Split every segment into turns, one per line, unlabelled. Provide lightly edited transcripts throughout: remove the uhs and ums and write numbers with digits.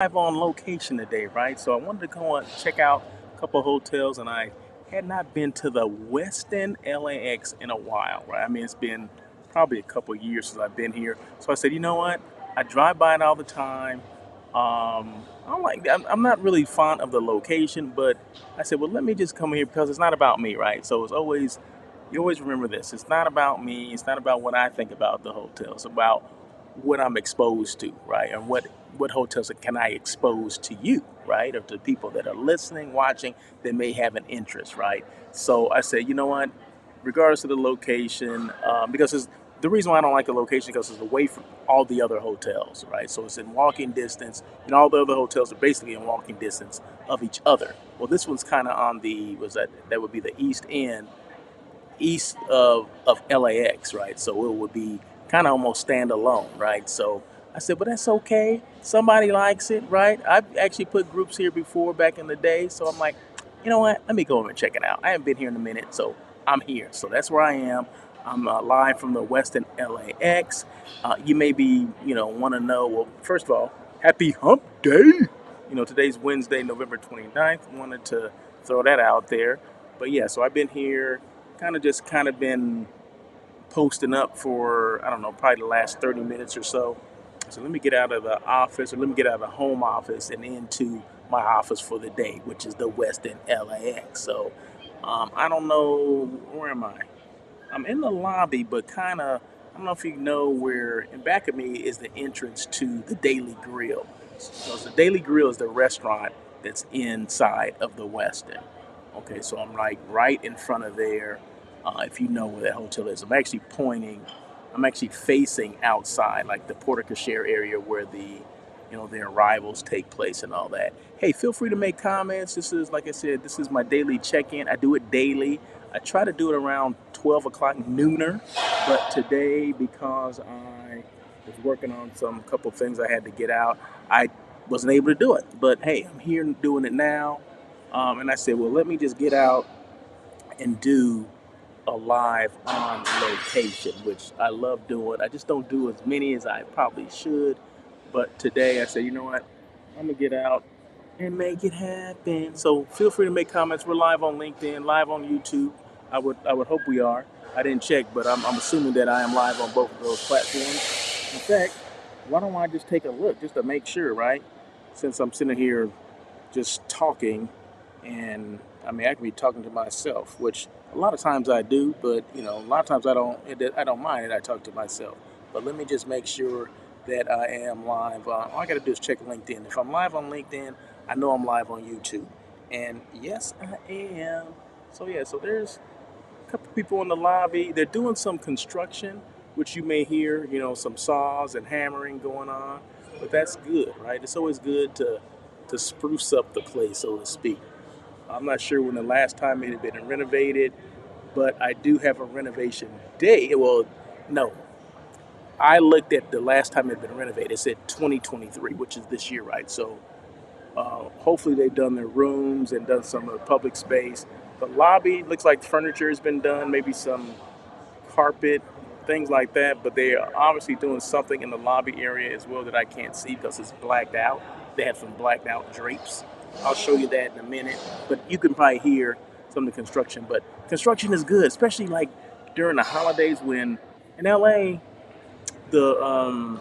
Live on location today, right? So I wanted to go and check out a couple hotels, and I had not been to the Westin LAX in a while, right? I mean, it's been probably a couple years since I've been here. So I said, you know what? I drive by it all the time. I'm not really fond of the location, but I said, well, let me just come here because it's not about me, right? So you always remember this. It's not about me. It's not about what I think about the hotel. It's about what I'm exposed to, right? And what hotels can I expose to you, right? Or to people that are listening, watching, that may have an interest, right? So I said, you know what? Regardless of the location, because the reason why I don't like the location because it's away from all the other hotels, right? So it's in walking distance, and all the other hotels are basically in walking distance of each other. Well, this one's kind of on the was that would be the east end east of LAX, right? So it would be kind of almost standalone, right? So I said, but that's okay. Somebody likes it, right? I've actually put groups here before back in the day. So I'm like, you know what? Let me go over and check it out. I haven't been here in a minute, so I'm here. So that's where I am. I'm live from the Westin LAX. You may be, want to know, well, first of all, happy hump day. Today's Wednesday, November 29th. Wanted to throw that out there. But yeah, so I've been here kind of been posting up for I don't know probably the last 30 minutes or so. So let me get out of the office, or let me get out of the home office and into my office for the day, which is the Westin LAX. So I don't know, where am I? I'm in the lobby, but kind of, I don't know if you know where. In back of me is the entrance to the Daily Grill. So the Daily Grill is the restaurant that's inside of the Westin. Okay, so I'm like right in front of there. If you know where that hotel is, I'm actually facing outside, like the porte cochere area where the arrivals take place and all that. Hey, feel free to make comments. This is, like I said, this is my daily check-in. I do it daily. I try to do it around 12 o'clock nooner, but today, because I was working on some couple things I had to get out, I wasn't able to do it. But hey, I'm here doing it now. And I said, well, let me just get out and do a live on location, which I love doing. I just don't do as many as I probably should. But today I said, you know what? I'm going to get out and make it happen. So feel free to make comments. We're live on LinkedIn, live on YouTube. I would hope we are. I didn't check, but I'm assuming that I am live on both of those platforms. In fact, why don't I just take a look just to make sure, right? Since I'm sitting here just talking, and I mean I can be talking to myself, which a lot of times I do, but a lot of times I don't. I don't mind it. I talk to myself. But let me just make sure that I am live. All I got to do is check LinkedIn. If I'm live on LinkedIn, I know I'm live on YouTube, and yes, I am. So yeah, so there's a couple people in the lobby. They're doing some construction, which you may hear, some saws and hammering going on. But that's good, right? It's always good to spruce up the place, so to speak. I'm not sure when the last time it had been renovated, but I do have a renovation day. Well, no, I looked at the last time it had been renovated. It said 2023, which is this year, right? So hopefully they've done their rooms and done some of the public space. The lobby looks like furniture has been done, maybe some carpet, things like that. But they are obviously doing something in the lobby area as well that I can't see because it's blacked out. They have some blacked out drapes. I'll show you that in a minute. But you can probably hear some of the construction. But construction is good, especially like during the holidays when in LA the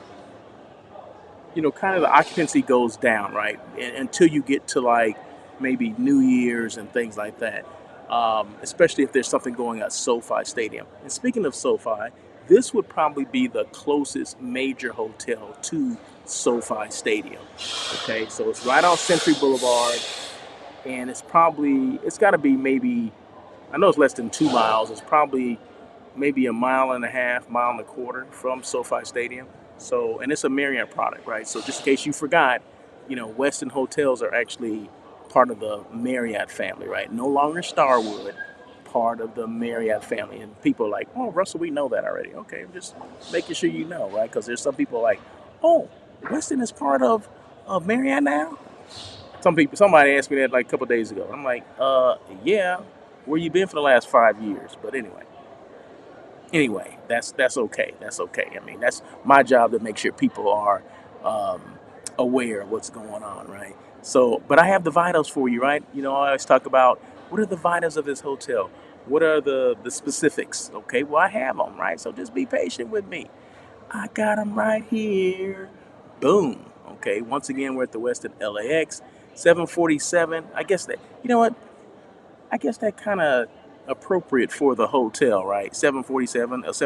kind of the occupancy goes down, right? Until you get to like maybe New Year's and things like that. Especially if there's something going at SoFi Stadium. And speaking of SoFi, this would probably be the closest major hotel to SoFi Stadium. Okay, so it's right on Century Boulevard, and it's got to be maybe, I know it's less than 2 miles. It's probably maybe a mile and a half, mile and a quarter from SoFi Stadium. So, and it's a Marriott product, right? So, just in case you forgot, Westin hotels are actually part of the Marriott family, right? No longer Starwood, part of the Marriott family. And people are like, oh, Russell, we know that already. Okay, I'm just making sure you know, right? Because there's some people like, oh, Westin is part of Marriott now. Somebody asked me that like a couple days ago. I'm like, yeah. Where you been for the last 5 years? But anyway, that's okay. That's okay. I mean, that's my job to make sure people are um, aware of what's going on, right? So, but I have the vitals for you, right? You know, I always talk about what are the vitals of this hotel? What are the specifics? Okay, well, I have them, right? So just be patient with me. I got them right here. Boom. Okay, once again, we're at the Westin LAX, 747. I guess that, you know what? I guess that kind of appropriate for the hotel, right? 747 is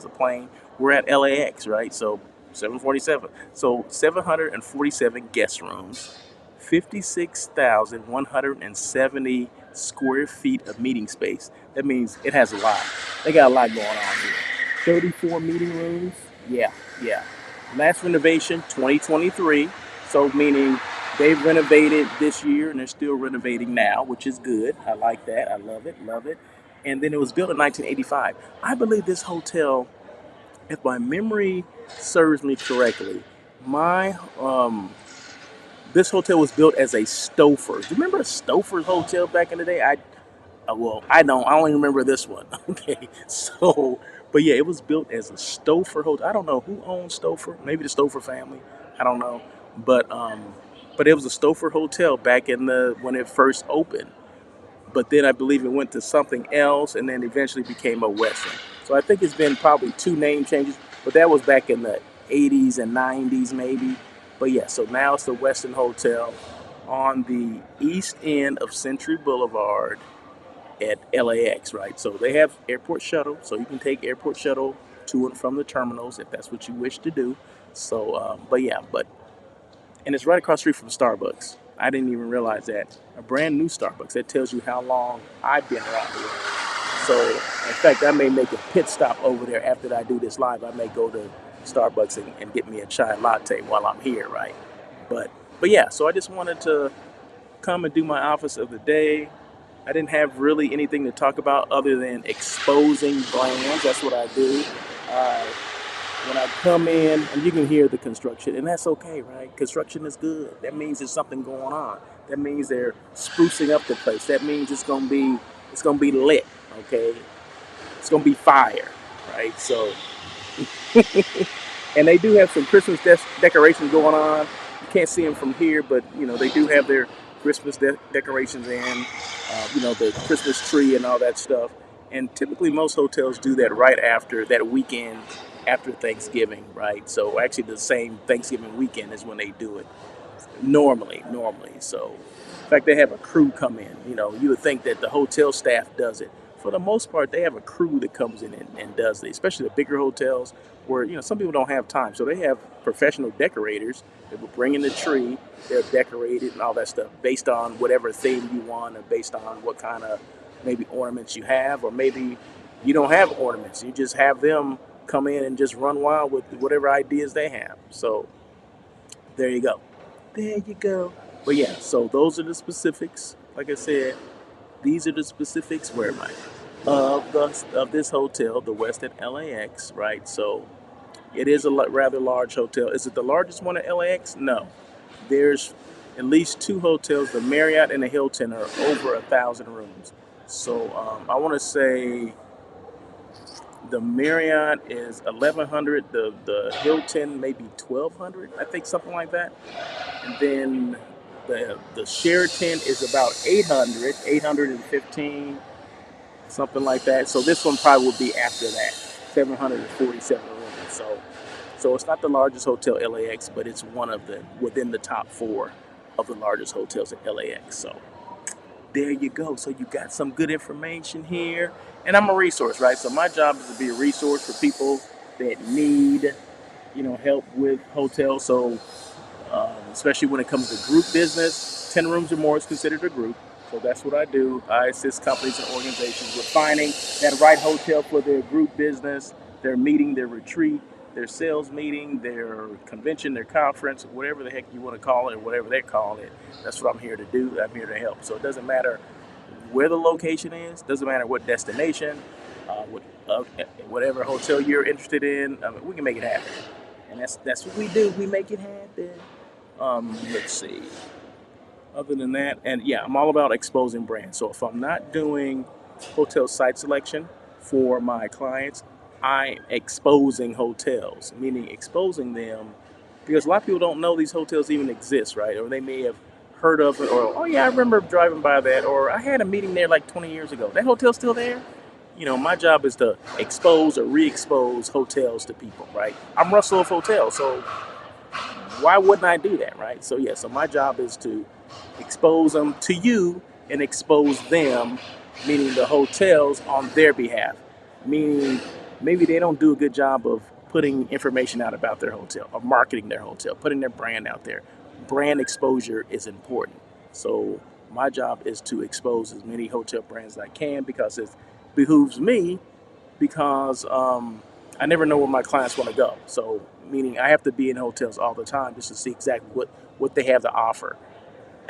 a plane. We're at LAX, right? So 747. So 747 guest rooms, 56,170 square feet of meeting space. That means it has a lot. They got a lot going on here. 34 meeting rooms. Yeah, yeah. Last renovation 2023. So meaning they've renovated this year and they're still renovating now, which is good. I like that. I love it. Love it. And then it was built in 1985. I believe this hotel, if my memory serves me correctly, my this hotel was built as a Stouffer. Do you remember a Stouffer's hotel back in the day? Well, I don't. I only remember this one. Okay, so, but yeah, it was built as a Stouffer hotel. I don't know who owned Stouffer. Maybe the Stouffer family. I don't know, but it was a Stouffer hotel back in the when it first opened. But then I believe it went to something else, and then eventually became a Westin. So I think it's been probably two name changes, but that was back in the 80s and 90s maybe. But yeah, so now it's the Westin Hotel on the east end of Century Boulevard at LAX, right? So they have airport shuttle, so you can take airport shuttle to and from the terminals if that's what you wish to do. So, but yeah, but and it's right across the street from Starbucks. I didn't even realize that. A brand new Starbucks. That tells you how long I've been around here. So, in fact, I may make a pit stop over there after I do this live. I may go to Starbucks and get me a chai latte while I'm here, right? But, but yeah. So I just wanted to come and do my office of the day. I didn't have really anything to talk about other than exposing brands. That's what I do. Uh, when I come in, and you can hear the construction, and that's okay, right? Construction is good. That means there's something going on. That means they're sprucing up the place. That means it's gonna be lit, okay? It's gonna be fire, right? So, and they do have some Christmas decorations going on. You can't see them from here, but you know they do have their Christmas decorations in, the Christmas tree and all that stuff. And typically, most hotels do that right after that weekend after Thanksgiving, right? So actually, the same Thanksgiving weekend is when they do it normally. So, in fact, they have a crew come in. You know, you would think that the hotel staff does it. For the most part, they have a crew that comes in and does it, especially the bigger hotels where, some people don't have time. So they have professional decorators that will bring in the tree, they'll decorate it and all that stuff based on whatever theme you want or based on what kind of maybe ornaments you have, or maybe you don't have ornaments. You just have them come in and just run wild with whatever ideas they have. So there you go. There you go. But yeah, so those are the specifics. Like I said, these are the specifics. Where am I? Of this hotel, the Westin LAX, right? So it is a rather large hotel. Is it the largest one at LAX? No. There's at least two hotels. The Marriott and the Hilton are over 1,000 rooms. So I want to say the Marriott is 1,100. The Hilton maybe 1,200. I think something like that. And then the Sheraton is about 800, 815, something like that. So this one probably will be after that, 747 rooms. So it's not the largest hotel LAX, but it's one of the within the top four of the largest hotels at LAX. So there you go. So you got some good information here, and I'm a resource, right? So my job is to be a resource for people that need, help with hotels. So especially when it comes to group business. 10 rooms or more is considered a group. So that's what I do. I assist companies and organizations with finding that right hotel for their group business, their meeting, their retreat, their sales meeting, their convention, their conference, whatever the heck you want to call it, or whatever they're calling it. That's what I'm here to do. I'm here to help. So it doesn't matter where the location is, doesn't matter what destination, whatever hotel you're interested in, we can make it happen. And that's what we do. We make it happen. Let's see. Other than that, and yeah, I'm all about exposing brands. So if I'm not doing hotel site selection for my clients, I'm exposing hotels, meaning exposing them because a lot of people don't know these hotels even exist, right? Or they may have heard of it, or oh yeah, I remember driving by that, or I had a meeting there like 20 years ago. That hotel's still there. My job is to expose or re-expose hotels to people, right? I'm Russell of Hotels, so why wouldn't I do that, right? So yeah, so my job is to expose them to you and expose them, meaning the hotels on their behalf, meaning maybe they don't do a good job of putting information out about their hotel or marketing their hotel, putting their brand out there. Brand exposure is important. So my job is to expose as many hotel brands as I can because it behooves me because I never know where my clients want to go. So, meaning I have to be in hotels all the time just to see exactly what they have to offer.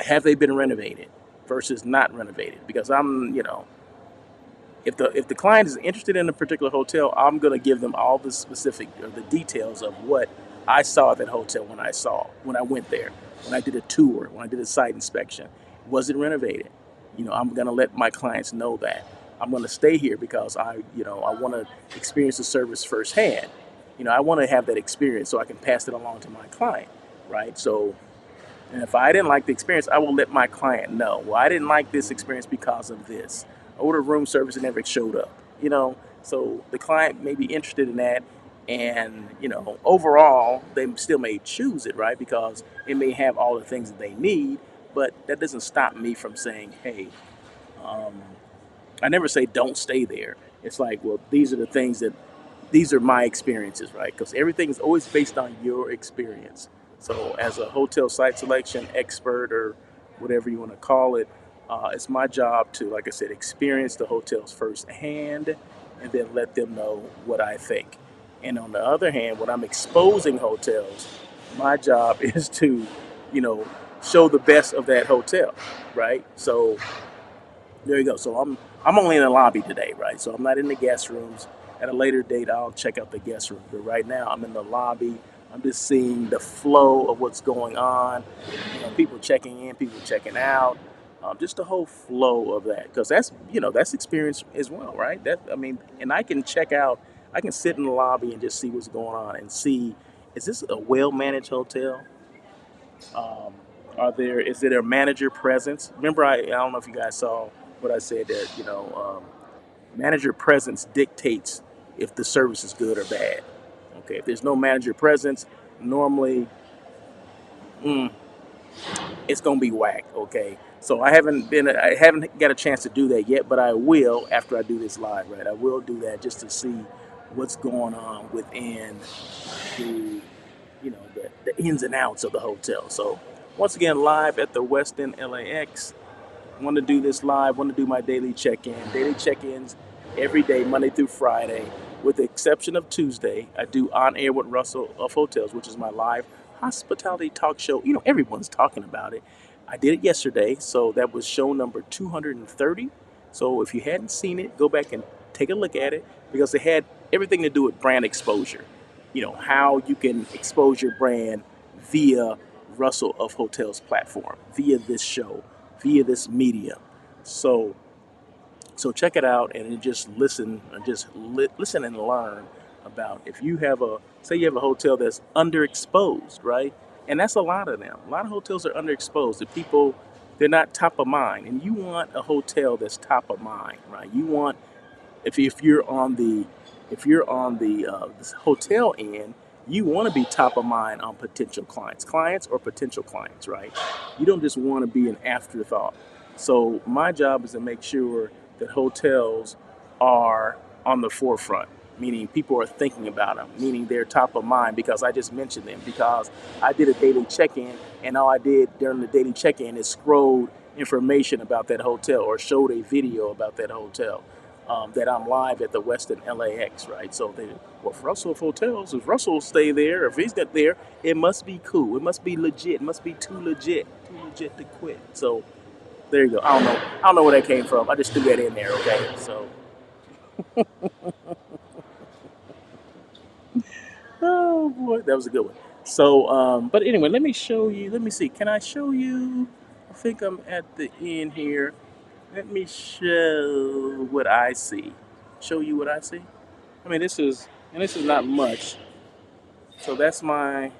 Have they been renovated versus not renovated? Because if the client is interested in a particular hotel, I'm going to give them all the specific or the details of what I saw at that hotel when I went there, when I did a tour, when I did a site inspection. Was it renovated? I'm going to let my clients know that. I'm going to stay here because I want to experience the service firsthand. I want to have that experience so I can pass it along to my client, right? So, and if I didn't like the experience, I will let my client know. Well, I didn't like this experience because of this. I ordered room service and never showed up. So the client may be interested in that, and overall, they still may choose it, right? Because it may have all the things that they need, but that doesn't stop me from saying, hey, um, I never say don't stay there. It's like, well, these are my experiences, right? Because everything is always based on your experience. So, as a hotel site selection expert or whatever you want to call it, it's my job to, like I said, experience the hotels firsthand and then let them know what I think. And on the other hand, when I'm exposing hotels, my job is to, you know, show the best of that hotel, right? So there you go. So I'm only in the lobby today, right? So I'm not in the guest rooms. At a later date, I'll check out the guest room. But right now, I'm in the lobby. I'm just seeing the flow of what's going on. People checking in, people checking out. Just the whole flow of that, because that's experience as well, right? And I can check out. I can sit in the lobby and just see what's going on and see, is this a well managed hotel? Um, is there a manager presence? Remember, I don't know if you guys saw what I said that manager presence dictates if the service is good or bad. Okay, if there's no manager presence, normally mm, it's gonna be whack. Okay, so I haven't got a chance to do that yet, but I will after I do this live. Right, I will do that just to see what's going on within the the ins and outs of the hotel. So once again, live at the Westin LAX. Want to do this live. Want to do my daily check-in. Daily check-ins every day, Monday through Friday, with the exception of Tuesday. I do on air with Russell of Hotels, which is my live hospitality talk show. Everyone's talking about it. I did it yesterday, so that was show number 230. So if you hadn't seen it, go back and take a look at it because it had everything to do with brand exposure. How you can expose your brand via Russell of Hotels platform, via this show, via this medium. So check it out and just listen and listen and learn about if you have a hotel that's underexposed, right? And that's a lot of them. A lot of hotels are underexposed. The people, they're not top of mind, and you want a hotel that's top of mind, right? You want if you're on the this hotel end, you want to be top of mind on potential clients or potential clients, right? You don't just want to be an afterthought. So my job is to make sure that hotels are on the forefront, meaning people are thinking about them, meaning they're top of mind because I just mentioned them, because I did a daily check-in, and all I did during the daily check-in is scrolled information about that hotel or showed a video about that hotel. That I'm live at the Westin LAX, right? So well, if Russell Hotels, if Russell stay there, if he's not there, it must be cool. It must be legit. It must be too legit to quit. So there you go. I don't know where that came from. I just threw that in there. Okay. So, oh boy, that was a good one. So, but anyway, let me show you. Let me see. Can I show you? I think I'm at the end here. Let me show what I see. Show you what I see. I mean, this is not much. So that's my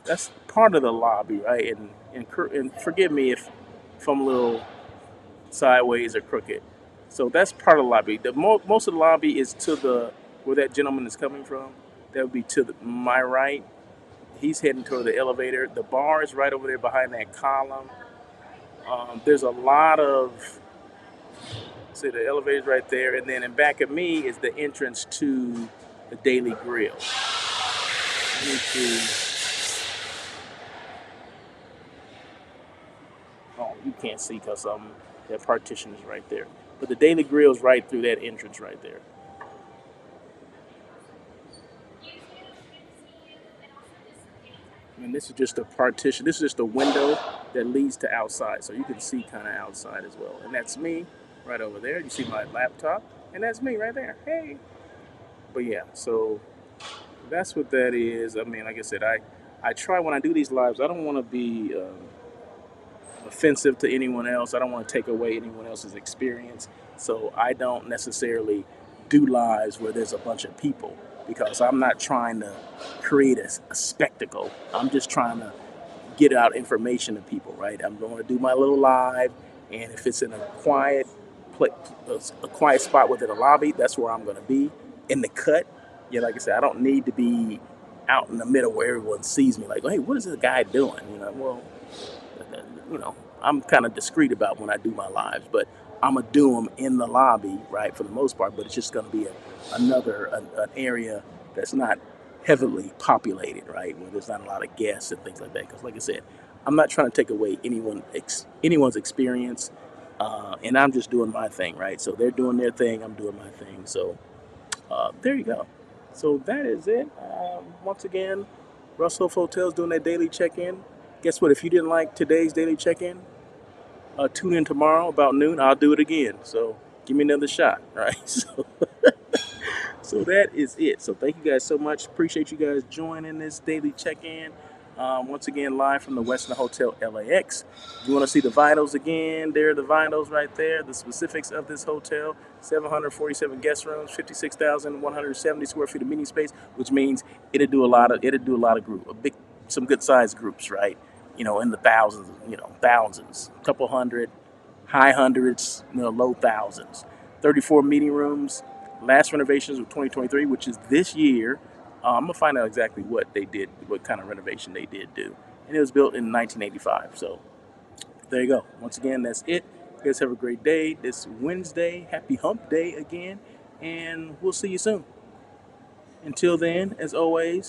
that's part of the lobby, right? And forgive me if I'm a little sideways or crooked. So that's part of the lobby. Most of the lobby is to the where that gentleman is coming from. That would be to my right. He's heading toward the elevator. The bar is right over there behind that column. There's a lot of see the elevator's right there, and then in back of me is the entrance to the Daily Grill. Let me see. Oh, you can't see because that partition is right there. But the Daily Grill is right through that entrance right there. And this is just a partition. This is just a window that leads to outside, so you can see kind of outside as well. And that's me right over there. You see my laptop, and that's me right there. Hey. But yeah, so that's what that is. I mean, like I said, I try when I do these lives. I don't want to be offensive to anyone else. I don't want to take away anyone else's experience. So I don't necessarily do lives where there's a bunch of people because I'm not trying to create a spectacle. I'm just trying to get out information to people, right? I'm going to do my little live, and if it's in a pla- a quiet spot within a lobby, that's where I'm going to be in the cut. Yeah, like I said, I don't need to be out in the middle where everyone sees me. Like, hey, what is this guy doing? Well, you know, I'm kind of discreet about when I do my lives, but I'm gonna do them in the lobby, right, for the most part. But it's just gonna be an area that's not heavily populated, right, where there's not a lot of guests and things like that. Because, like I said, I'm not trying to take away anyone's experience, and I'm just doing my thing, right. So they're doing their thing, I'm doing my thing. So there you go. So that is it. Once again, Russell Hotels doing that daily check-in. Guess what? If you didn't like today's daily check-in, tune in tomorrow about noon. I'll do it again. So give me another shot. All right. So that is it. So thank you guys so much. Appreciate you guys joining this daily check-in. Once again, live from the Westin Hotel LAX. If you want to see the vitals again, there are the vitals right there. The specifics of this hotel: 747 guest rooms, 56,170 square feet of meeting space, which means it'll do a lot of some good sized groups, right? In the thousands, thousands, a couple hundred, high hundreds, low thousands. 34 meeting rooms. Last renovations of 2023, which is this year. I'm gonna find out exactly what they did, what kind of renovation they did do, and it was built in 1985. So there you go. Once again, that's it. You guys have a great day this Wednesday. Happy Hump Day again, and we'll see you soon. Until then, as always,